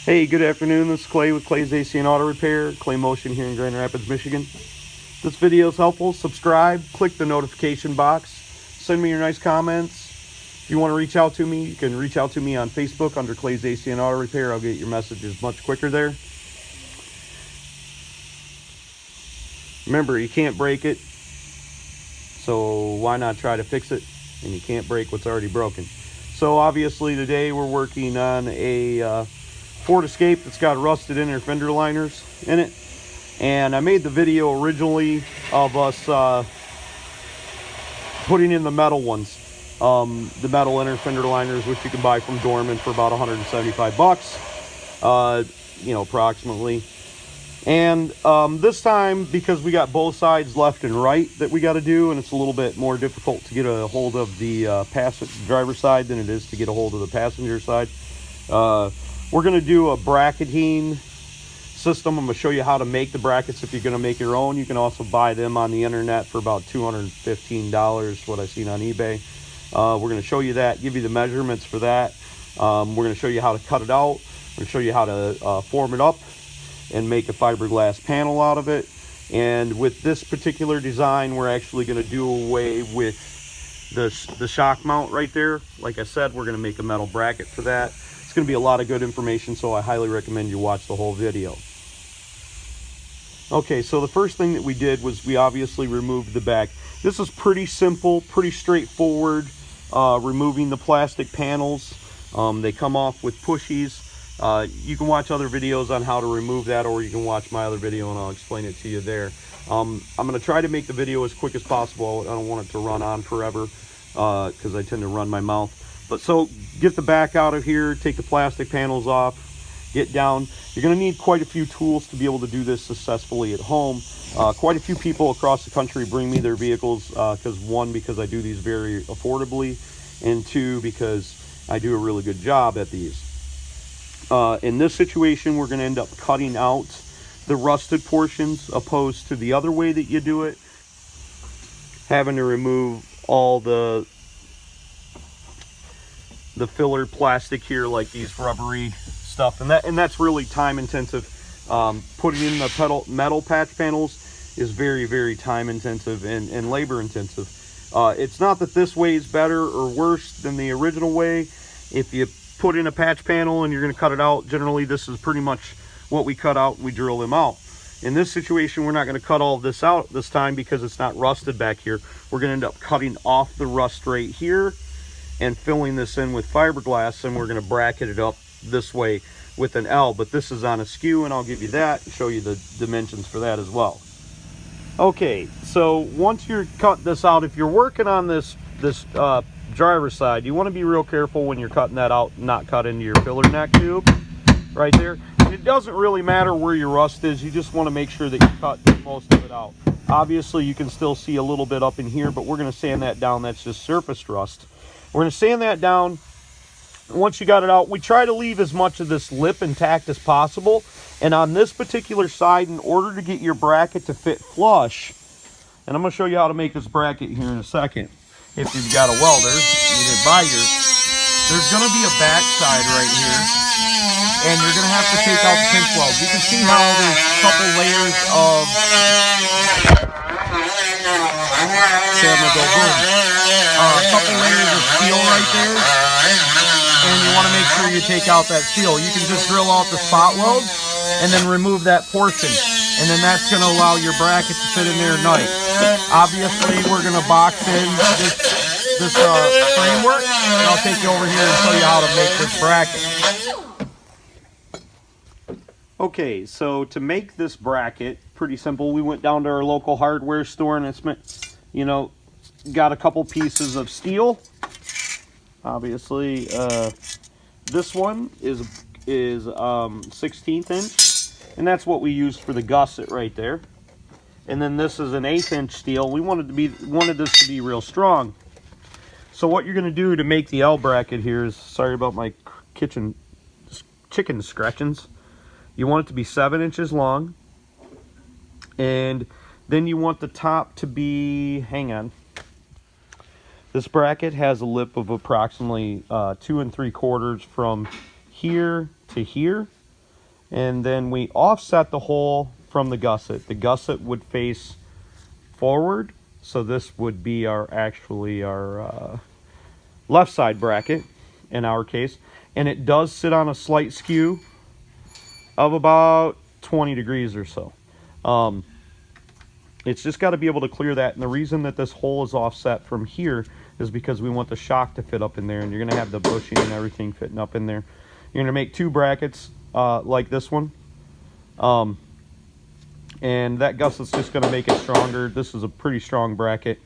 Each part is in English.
Hey, good afternoon. This is Clay with Clay's AC and Auto Repair, Clay Motion here in Grand Rapids, Michigan. If this video is helpful, subscribe, click the notification box, send me your nice comments. If you want to reach out to me, you can reach out to me on Facebook under Clay's AC and Auto Repair. I'll get your messages much quicker there. Remember, you can't break it, so why not try to fix it? And you can't break what's already broken. So obviously today we're working on a Ford Escape that's got rusted inner fender liners in it, and I made the video originally of us putting in the metal ones, the metal inner fender liners, which you can buy from Dorman for about 175 bucks, approximately. And this time, because we got both sides left and right that we got to do, and it's a little bit more difficult to get a hold of the driver's side than it is to get a hold of the passenger side, we're going to do a bracketing system. I'm going to show you how to make the brackets if you're going to make your own. You can also buy them on the internet for about $215, what I've seen on eBay. We're going to show you that, give you the measurements for that. We're going to show you how to cut it out. We're going to show you how to form it up and make a fiberglass panel out of it. And with this particular design, we're actually going to do away with the shock mount right there. Like I said, we're going to make a metal bracket for that. It's going to be a lot of good information, so I highly recommend you watch the whole video. Okay, so the first thing that we did was we obviously removed the back. This is pretty simple, pretty straightforward, removing the plastic panels. They come off with pushies. You can watch other videos on how to remove that, or you can watch my other video and I'll explain it to you there. I'm going to try to make the video as quick as possible. I don't want it to run on forever because I tend to run my mouth. But so get the back out of here, take the plastic panels off, get down. You're going to need quite a few tools to be able to do this successfully at home. Quite a few people across the country bring me their vehicles because I do these very affordably, and two, because I do a really good job at these. In this situation, we're going to end up cutting out the rusted portions, opposed to the other way that you do it, having to remove all the filler plastic here, like these rubbery stuff, and that's really time intensive. Putting in the metal patch panels is very, very time intensive and labor intensive. It's not that this way is better or worse than the original way. If you put in a patch panel and you're going to cut it out, generally this is pretty much what we cut out. We drill them out. In this situation, we're not going to cut all of this out this time because it's not rusted back here. We're going to end up cutting off the rust right here and filling this in with fiberglass, and we're going to bracket it up this way with an L. But this is on a skew, and I'll give you that and show you the dimensions for that as well. Okay, so once you're cut this out, if you're working on this driver's side, you want to be real careful when you're cutting that out, not cut into your filler neck tube right there. And it doesn't really matter where your rust is, you just want to make sure that you cut most of it out. Obviously you can still see a little bit up in here, but we're going to sand that down. That's just surface rust. We're going to sand that down. Once you got it out, we try to leave as much of this lip intact as possible. And on this particular side, in order to get your bracket to fit flush, and I'm going to show you how to make this bracket here in a second. If you've got a welder, you didn't buy yours, there's going to be a back side right here, and you're going to have to take out the pinch welds. You can see how there's a couple layers of a couple layers of steel right there, and you want to make sure you take out that steel. You can just drill out the spot welds and then remove that portion, and then that's going to allow your bracket to fit in there nice. Obviously, we're going to box in this framework, and I'll take you over here and show you how to make this bracket. Okay, so to make this bracket, pretty simple. We went down to our local hardware store, and it's, got a couple pieces of steel. Obviously, this one is 16th inch, and that's what we used for the gusset right there. And then this is an 1/8 inch steel. We wanted this to be real strong. So what you're going to do to make the L bracket here is, sorry about my chicken scratchings. You want it to be 7 inches long, and then you want the top to be, hang on. This bracket has a lip of approximately 2 3/4 from here to here. And then we offset the hole from the gusset. The gusset would face forward, so this would be our left side bracket in our case, and it does sit on a slight skew of about 20 degrees or so. It's just got to be able to clear that, and the reason that this hole is offset from here is because we want the shock to fit up in there, and you're going to have the bushing and everything fitting up in there. You're going to make 2 brackets like this one, and that gusset's just going to make it stronger. This is a pretty strong bracket.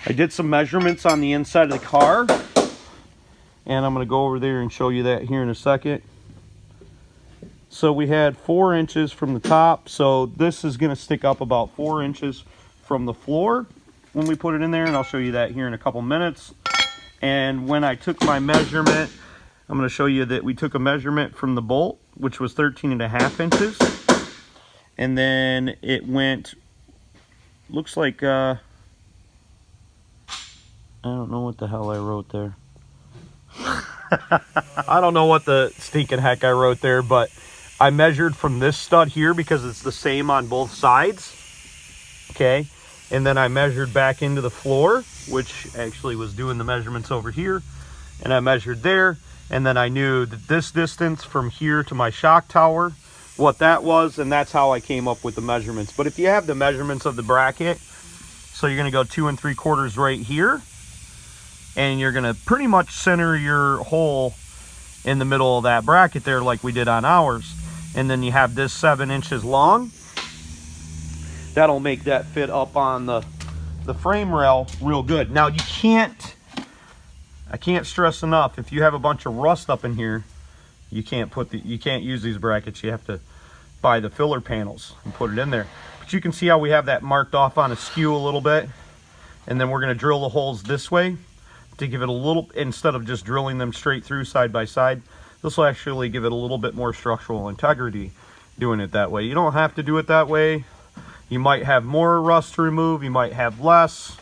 I did some measurements on the inside of the car, and I'm going to go over there and show you that here in a second. So we had 4 inches from the top, so this is going to stick up about 4 inches from the floor when we put it in there, and I'll show you that here in a couple minutes. And when I took my measurement, I'm going to show you that we took a measurement from the bolt, which was 13.5 inches, and then it went, looks like, I don't know what the hell I wrote there. I don't know what the stinking heck I wrote there, but I measured from this stud here because it's the same on both sides. Okay. And then I measured back into the floor, which actually was doing the measurements over here. And I measured there. And then I knew that this distance from here to my shock tower, what that was. And that's how I came up with the measurements. But if you have the measurements of the bracket, so you're going to go 2 3/4 right here. And you're going to pretty much center your hole in the middle of that bracket there like we did on ours. And then you have this 7 inches long. That'll make that fit up on the frame rail real good. Now I can't stress enough, if you have a bunch of rust up in here, you can't use these brackets. You have to buy the filler panels and put it in there. But you can see how we have that marked off on a skew a little bit. And then we're going to drill the holes this way to give it a little, instead of just drilling them straight through side by side, this will actually give it a little bit more structural integrity doing it that way. You don't have to do it that way. You might have more rust to remove, you might have less,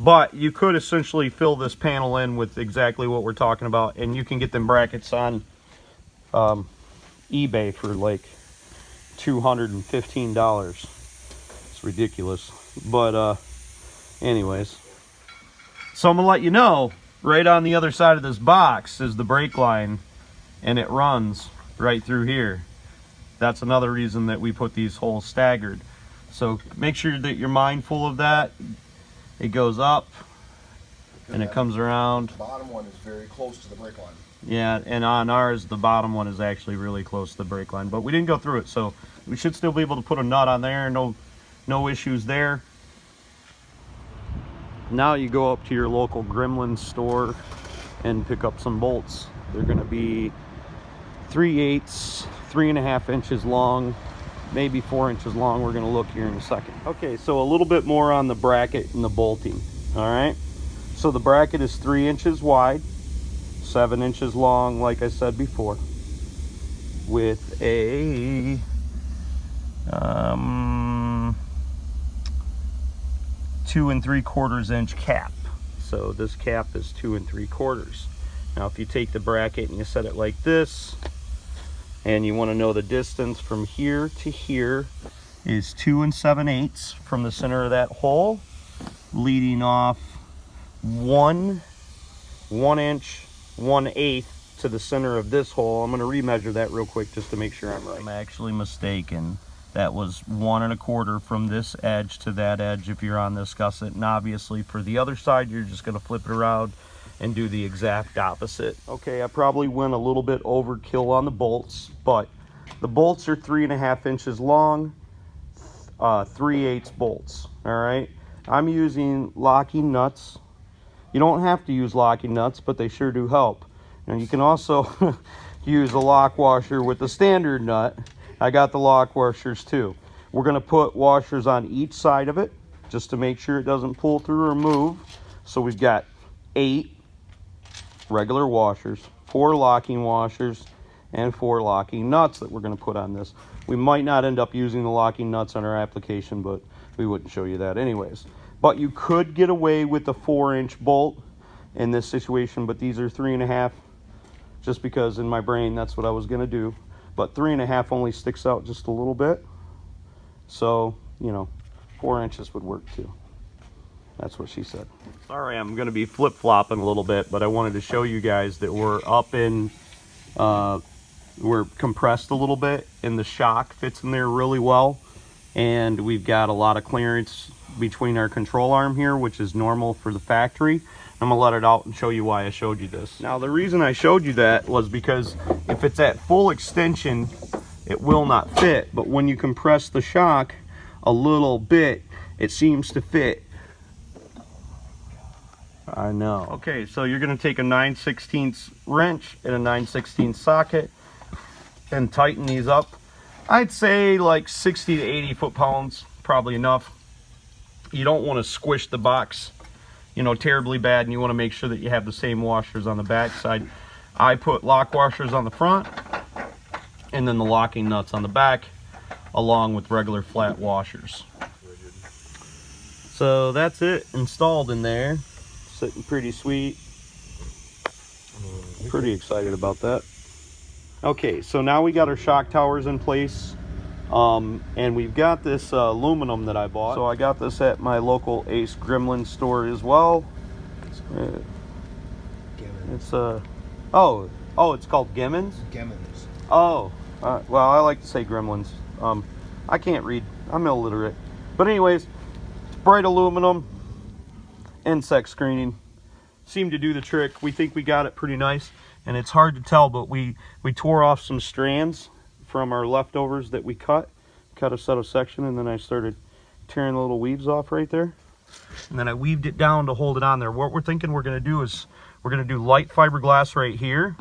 but you could essentially fill this panel in with exactly what we're talking about, and you can get them brackets on eBay for like $215. It's ridiculous, but anyways. So I'm gonna let you know, right on the other side of this box is the brake line, and it runs right through here. That's another reason that we put these holes staggered. So make sure that you're mindful of that. It goes up and it comes around. The bottom one is very close to the brake line. Yeah, and on ours, the bottom one is actually really close to the brake line, but we didn't go through it, so we should still be able to put a nut on there. No issues there. Now you go up to your local Gremlin store and pick up some bolts. They're going to be 3/8, 3.5 inches long, maybe 4 inches long. We're going to look here in a second. Okay, so a little bit more on the bracket and the bolting. All right, so the bracket is 3 inches wide, 7 inches long, like I said before, with a 2 3/4 inch cap. So this cap is 2 3/4. Now if you take the bracket and you set it like this, and you want to know the distance from here to here is 2 7/8 from the center of that hole, leading off 1 inch 1/8 to the center of this hole. I'm going to remeasure that real quick just to make sure I'm right. I'm actually mistaken. That was 1 1/4 from this edge to that edge if you're on this gusset, and obviously for the other side you're just going to flip it around and do the exact opposite. Okay, I probably went a little bit overkill on the bolts, but the bolts are 3.5 inches long, 3/8 bolts. All right, I'm using locking nuts. You don't have to use locking nuts, but they sure do help. Now you can also use a lock washer with the standard nut. I got the lock washers too. We're going to put washers on each side of it just to make sure it doesn't pull through or move. So we've got 8 regular washers, 4 locking washers, and 4 locking nuts that we're going to put on this. We might not end up using the locking nuts on our application, but we wouldn't show you that anyways. But you could get away with the 4-inch bolt in this situation, but these are 3.5, just because in my brain that's what I was going to do. but 3.5 only sticks out just a little bit. So, you know, 4 inches would work too. That's what she said. Sorry, I'm going to be flip-flopping a little bit, but I wanted to show you guys that we're up in, we're compressed a little bit, and the shock fits in there really well. And we've got a lot of clearance between our control arm here, which is normal for the factory. I'm gonna let it out and show you why I showed you this. Now, the reason I showed you that was because if it's at full extension, it will not fit. But when you compress the shock a little bit, it seems to fit. I know. Okay, so you're gonna take a 9/16 wrench and a 9/16 socket and tighten these up. I'd say like 60 to 80 foot-pounds, probably enough. You don't want to squish the box, you know, terribly bad, and you want to make sure that you have the same washers on the back side. I put lock washers on the front, and then the locking nuts on the back, along with regular flat washers. So that's it installed in there. Sitting pretty sweet. Pretty excited about that. Okay, so now we got our shock towers in place, and we've got this aluminum that I bought. So I got this at my local Ace Gremlin store as well. It's oh, it's called Gimmins? Gimmins. Oh, well, I like to say Gremlins. I can't read. I'm illiterate. But anyways, it's bright aluminum, insect screening. Seemed to do the trick. We think we got it pretty nice. And it's hard to tell, but we tore off some strands from our leftovers that we cut a set of section, and then I started tearing the little weaves off right there. And then I weaved it down to hold it on there. What we're thinking we're gonna do is we're gonna do light fiberglass right here,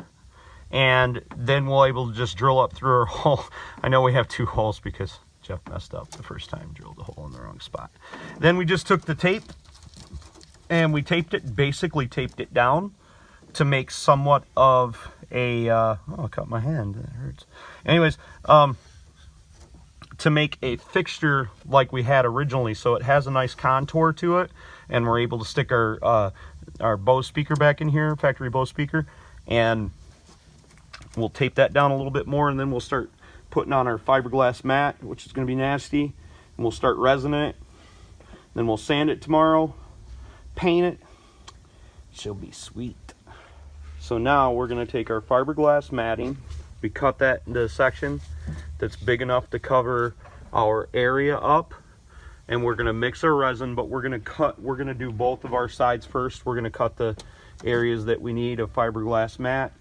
and then we'll able to just drill up through our hole. I know we have 2 holes because Jeff messed up the first time, drilled the hole in the wrong spot. Then we just took the tape and we basically taped it down to make somewhat of a, oh, I cut my hand, that hurts. Anyways, to make a fixture like we had originally, so it has a nice contour to it, and we're able to stick our Bose speaker back in here, factory Bose speaker, and we'll tape that down a little bit more, and then we'll start putting on our fiberglass mat, which is gonna be nasty, and we'll start resining it. Then we'll sand it tomorrow, paint it. She'll be sweet. So now we're going to take our fiberglass matting. We cut that into a section that's big enough to cover our area up, and we're going to mix our resin, but we're going to do both of our sides first. We're going to cut the areas that we need of fiberglass mat,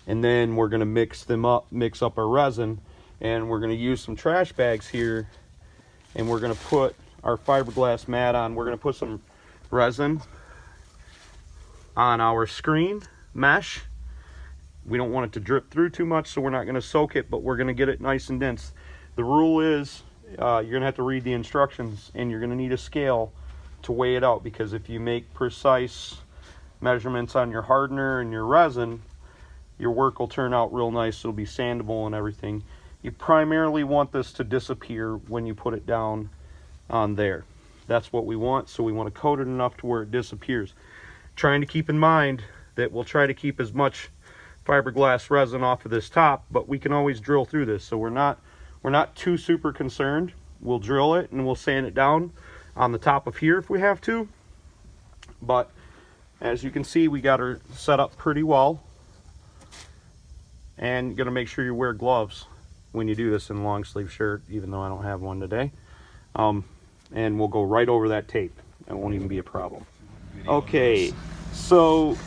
and then we're going to mix up our resin, and we're going to use some trash bags here, and we're going to put our fiberglass mat on. We're going to put some resin on our screen mesh. We don't want it to drip through too much, so we're not going to soak it, but we're going to get it nice and dense. The rule is you're going to have to read the instructions, and you're going to need a scale to weigh it out, because if you make precise measurements on your hardener and your resin, your work will turn out real nice. It'll be sandable and everything. You primarily want this to disappear when you put it down on there. That's what we want, so we want to coat it enough to where it disappears. Trying to keep in mind that we'll try to keep as much fiberglass resin off of this top, but we can always drill through this, so we're not too super concerned. We'll drill it and we'll sand it down on the top of here if we have to. But as you can see, we got her set up pretty well, and you're gonna make sure you wear gloves when you do this in a long sleeve shirt, even though I don't have one today. And we'll go right over that tape. It won't even be a problem. Okay, so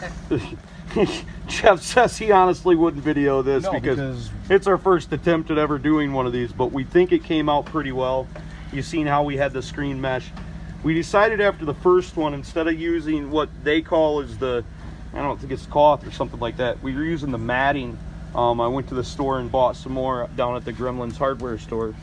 Jeff says he honestly wouldn't video this because it's our first attempt at ever doing one of these, but we think it came out pretty well. You've seen how we had the screen mesh. We decided after the first one, instead of using what they call is the, I don't think it's cloth or something like that, we were using the matting. I went to the store and bought some more down at the Gremlins hardware store.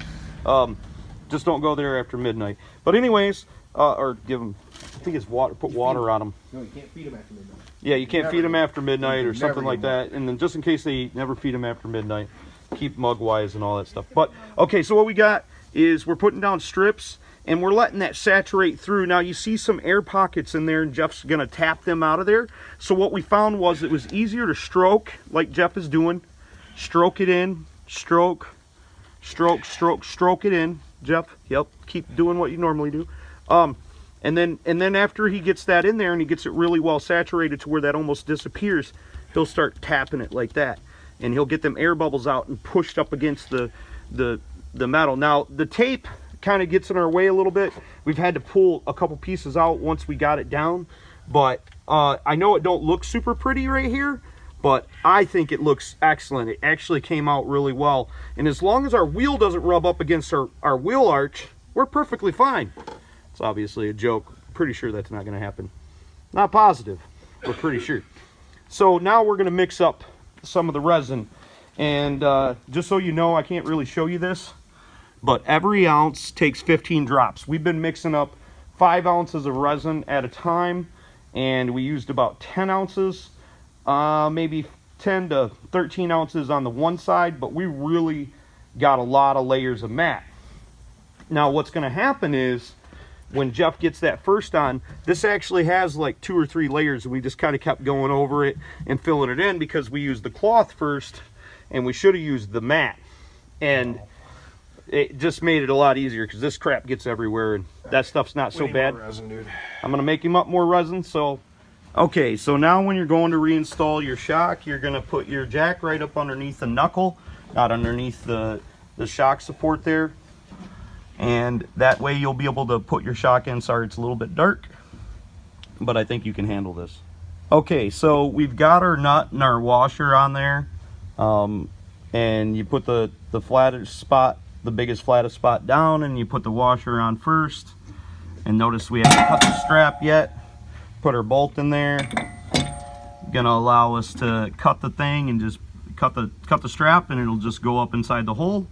Just don't go there after midnight. But anyways, or give them, I think it's water, put water on them. No, you can't feed them after midnight. Yeah, you can't feed them after midnight or something like that. And then just in case they never feed them after midnight, keep mug wise and all that stuff. But okay, so what we got is we're putting down strips and we're letting that saturate through. Now you see some air pockets in there, and Jeff's gonna tap them out of there. So what we found was it was easier to stroke like Jeff is doing, stroke it in stroke, stroke, stroke, stroke it in, Jeff. Yep, keep doing what you normally do. And then after he gets that in there and he gets it really well saturated to where that almost disappears, he'll start tapping it like that, and he'll get them air bubbles out and pushed up against the metal. Now the tape kind of gets in our way a little bit. We've had to pull a couple pieces out once we got it down, but I know it don't look super pretty right here, but I think it looks excellent. It actually came out really well, and as long as our wheel doesn't rub up against our wheel arch, we're perfectly fine. It's obviously a joke. Pretty sure that's not going to happen. Not positive, but pretty sure. So now we're going to mix up some of the resin, and just so you know, I can't really show you this, but every ounce takes 15 drops. We've been mixing up 5 ounces of resin at a time, and we used about 10 ounces, maybe 10 to 13 ounces on the one side, but we really got a lot of layers of mat. Now what's going to happen is, when Jeff gets that first on, this actually has like 2 or 3 layers, and we just kind of kept going over it and filling it in because we used the cloth first and we should have used the mat, and it just made it a lot easier because this crap gets everywhere and that stuff's not so bad. Resin, dude. I'm gonna make him up more resin. So okay, so now when you're going to reinstall your shock, you're gonna put your jack right up underneath the knuckle, not underneath the shock support there. And that way you'll be able to put your shock in. Sorry, it's a little bit dark, but I think you can handle this. Okay, so we've got our nut and our washer on there, and you put the flattest spot, the biggest flattest spot down, and you put the washer on first. And notice we haven't cut the strap yet. Put our bolt in there. Gonna allow us to cut the thing and just cut the strap, and it'll just go up inside the hole.